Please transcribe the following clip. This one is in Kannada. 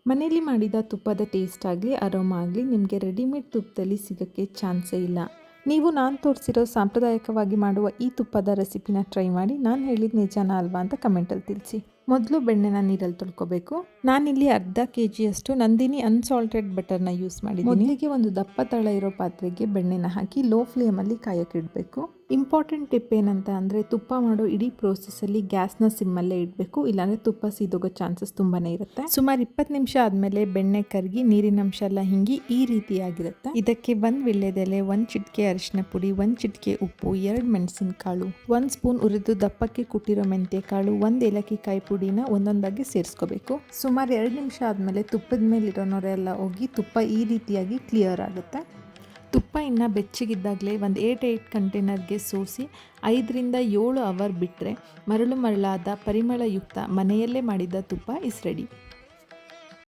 ಮನೆಯಲ್ಲಿ ಮಾಡಿದ ತುಪ್ಪದ ಟೇಸ್ಟ್ ಆಗಲಿ ಅರೋಮಾ ಆಗಲಿ ನಿಮಗೆ ರೆಡಿಮೇಡ್ ತುಪ್ಪದಲ್ಲಿ ಸಿಗೋಕ್ಕೆ ಚಾನ್ಸೇ ಇಲ್ಲ. ನೀವು ನಾನು ತೋರಿಸಿರೋ ಸಾಂಪ್ರದಾಯಿಕವಾಗಿ ಮಾಡುವ ಈ ತುಪ್ಪದ ರೆಸಿಪಿನ ಟ್ರೈ ಮಾಡಿ ನಾನು ಹೇಳಿದ ನಿಜಾನ ಅಲ್ವಾ ಅಂತ ಕಮೆಂಟಲ್ಲಿ ತಿಳಿಸಿ. ಮೊದಲು ಬೆಣ್ಣೆನ ನೀರಲ್ಲಿ ತೊಳ್ಕೊಬೇಕು. ನಾನಿಲ್ಲಿ ಅರ್ಧ ಕೆಜಿಯಷ್ಟು ನಂದಿನಿ ಅನ್ಸಾಲ್ಟೆಡ್ ಬಟರ್ನ ಯೂಸ್ ಮಾಡಿದ್ದೀನಿ. ಮೊದಲಿಗೆ ಒಂದು ದಪ್ಪ ತಳ ಇರೋ ಪಾತ್ರೆಗೆ ಬೆಣ್ಣೆನ ಹಾಕಿ ಲೋ ಫ್ಲೇಮಲ್ಲಿ ಕಾಯೋಕೆ ಇಡಬೇಕು. ಇಂಪಾರ್ಟೆಂಟ್ ಟಿಪ್ ಏನಂತ ಅಂದರೆ ತುಪ್ಪ ಮಾಡೋ ಇಡೀ ಪ್ರೋಸೆಸ್ಸಲ್ಲಿ ಗ್ಯಾಸ್ನ ಸಿಮ್ಮಲ್ಲೇ ಇಡಬೇಕು, ಇಲ್ಲಾಂದರೆ ತುಪ್ಪ ಸೀದೋಗೋ ಚಾನ್ಸಸ್ ತುಂಬಾ ಇರುತ್ತೆ. ಸುಮಾರು 20 ನಿಮಿಷ ಆದಮೇಲೆ ಬೆಣ್ಣೆ ಕರಗಿ ನೀರಿನ ಅಂಶ ಎಲ್ಲ ಹಿಂಗಿ ಈ ರೀತಿಯಾಗಿರುತ್ತೆ. ಇದಕ್ಕೆ 1 ವೀಳ್ಯದೆಲೆ, 1 ಚಿಟಿಕೆ ಅರಿಶಿನ ಪುಡಿ, 1 ಚಿಟಿಕೆ ಉಪ್ಪು, 2 ಮೆಣಸಿನಕಾಳು, 1 ಸ್ಪೂನ್ ಉರಿದು ದಪ್ಪಕ್ಕೆ ಕುಟ್ಟಿರೋ ಮೆಂತ್ಯ ಕಾಳು, 1 ಏಲಕ್ಕಿ ಕಾಯಿ ಪುಡಿನ ಒಂದೊಂದಾಗಿ ಸೇರಿಸ್ಕೋಬೇಕು. ಸುಮಾರು 2 ನಿಮಿಷ ಆದಮೇಲೆ ತುಪ್ಪದ ಮೇಲಿರೋ ನೊರೆ ಎಲ್ಲ ಹೋಗಿ ತುಪ್ಪ ಈ ರೀತಿಯಾಗಿ ಕ್ಲಿಯರ್ ಆಗುತ್ತೆ. ತುಪ್ಪ ಇನ್ನು ಬೆಚ್ಚಗಿದ್ದಾಗಲೇ ಒಂದು 8 ಕಂಟೈನರ್ಗೆ ಸೋಸಿ 5ರಿಂದ 7 ಅವರ್ ಬಿಟ್ಟರೆ ಮರಳಾದ ಪರಿಮಳಯುಕ್ತ ಮನೆಯಲ್ಲೇ ಮಾಡಿದ ತುಪ್ಪ ಇಸ್ ರೆಡಿ.